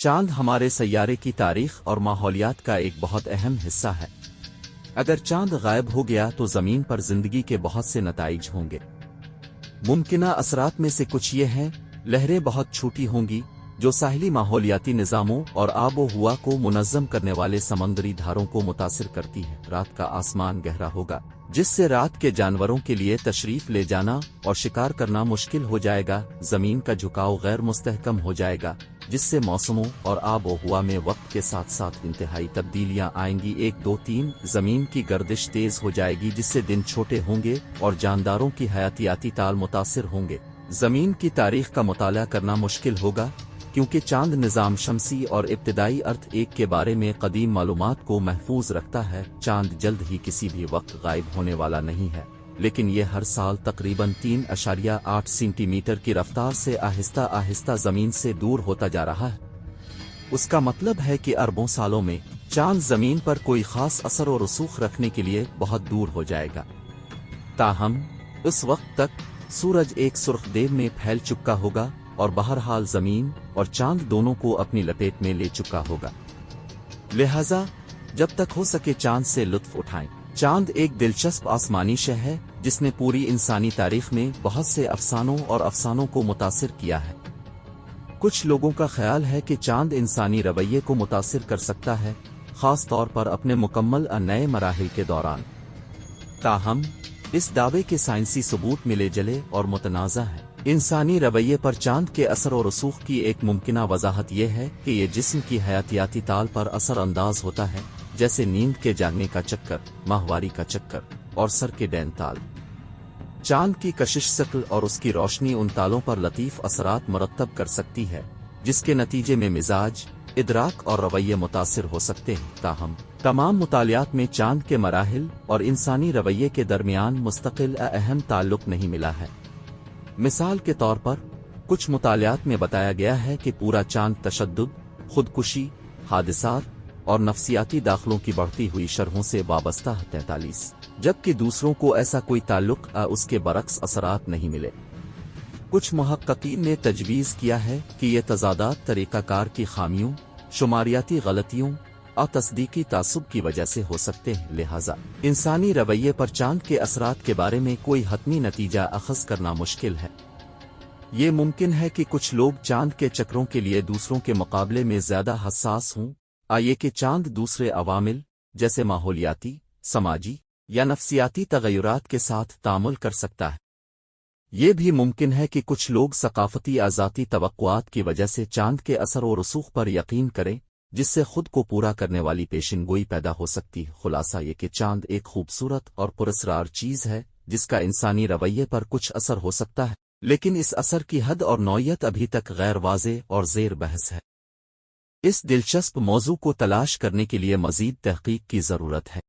چاند ہمارے سیارے کی تاریخ اور ماحولیات کا ایک بہت اہم حصہ ہے۔ اگر چاند غائب ہو گیا تو زمین پر زندگی کے بہت سے نتائج ہوں گے۔ ممکنہ اثرات میں سے کچھ یہ ہیں: لہریں بہت چھوٹی ہوں گی، جو ساحلی ماحولیاتی نظاموں اور آب و ہوا کو منظم کرنے والے سمندری دھاروں کو متاثر کرتی ہیں۔ رات کا آسمان گہرا ہوگا، جس سے رات کے جانوروں کے لیے تشریف لے جانا اور شکار کرنا مشکل ہو جائے گا۔ زمین کا جھکاؤ غیر مستحکم ہو جائے گا، جس سے موسموں اور آب و ہوا میں وقت کے ساتھ ساتھ انتہائی تبدیلیاں آئیں گی۔ 1 2 3 زمین کی گردش تیز ہو جائے گی، جس سے دن چھوٹے ہوں گے اور جانداروں کی حیاتیاتی تال متاثر ہوں گے۔ زمین کی تاریخ کا مطالعہ کرنا مشکل ہوگا، کیونکہ چاند نظام شمسی اور ابتدائی ارتھ ایک کے بارے میں قدیم معلومات کو محفوظ رکھتا ہے۔ چاند جلد ہی کسی بھی وقت غائب ہونے والا نہیں ہے، لیکن یہ ہر سال تقریباً 3.8 سینٹی میٹر کی رفتار سے آہستہ آہستہ زمین سے دور ہوتا جا رہا ہے۔ اس کا مطلب ہے کہ اربوں سالوں میں چاند زمین پر کوئی خاص اثر و رسوخ رکھنے کے لیے بہت دور ہو جائے گا۔ تاہم اس وقت تک سورج ایک سرخ دیو میں پھیل چکا ہوگا اور بہرحال زمین اور چاند دونوں کو اپنی لپیٹ میں لے چکا ہوگا۔ لہذا جب تک ہو سکے چاند سے لطف اٹھائیں۔ چاند ایک دلچسپ آسمانی شے ہے جس نے پوری انسانی تاریخ میں بہت سے افسانوں کو متاثر کیا ہے۔ کچھ لوگوں کا خیال ہے کہ چاند انسانی رویے کو متاثر کر سکتا ہے، خاص طور پر اپنے مکمل نئے مراحل کے دوران۔ تاہم اس دعوے کے سائنسی ثبوت ملے جلے اور متنازع ہیں۔ انسانی رویے پر چاند کے اثر و رسوخ کی ایک ممکنہ وضاحت یہ ہے کہ یہ جسم کی حیاتیاتی تال پر اثر انداز ہوتا ہے، جیسے نیند کے جاگنے کا چکر، ماہواری کا چکر اور سر کے ڈین تال۔ چاند کی کشش شکل اور اس کی روشنی ان تالوں پر لطیف اثرات مرتب کر سکتی ہے، جس کے نتیجے میں مزاج، ادراک اور رویے متاثر ہو سکتے ہیں۔ تاہم تمام مطالعات میں چاند کے مراحل اور انسانی رویے کے درمیان مستقل اہم تعلق نہیں ملا ہے۔ مثال کے طور پر کچھ مطالعات میں بتایا گیا ہے کہ پورا چاند تشدد، خودکشی، حادثات اور نفسیاتی داخلوں کی بڑھتی ہوئی شرحوں سے وابستہ ہے 43، جبکہ دوسروں کو ایسا کوئی تعلق اس کے برعکس اثرات نہیں ملے۔ کچھ محققین نے تجویز کیا ہے کہ یہ تضادات طریقہ کار کی خامیوں، شماریاتی غلطیوں اور تصدیقی تعصب کی وجہ سے ہو سکتے ہیں۔ لہذا انسانی رویے پر چاند کے اثرات کے بارے میں کوئی حتمی نتیجہ اخذ کرنا مشکل ہے۔ یہ ممکن ہے کہ کچھ لوگ چاند کے چکروں کے لیے دوسروں کے مقابلے میں زیادہ حساس ہوں، آئیے کہ چاند دوسرے عوامل جیسے ماحولیاتی، سماجی یا نفسیاتی تغیرات کے ساتھ تعامل کر سکتا ہے۔ یہ بھی ممکن ہے کہ کچھ لوگ ثقافتی یا ذاتی توقعات کی وجہ سے چاند کے اثر و رسوخ پر یقین کریں، جس سے خود کو پورا کرنے والی پیشن گوئی پیدا ہو سکتی ہے۔ خلاصہ یہ کہ چاند ایک خوبصورت اور پراسرار چیز ہے جس کا انسانی رویے پر کچھ اثر ہو سکتا ہے، لیکن اس اثر کی حد اور نوعیت ابھی تک غیر واضح اور زیر بحث ہے۔ اس دلچسپ موضوع کو تلاش کرنے کے لیے مزید تحقیق کی ضرورت ہے۔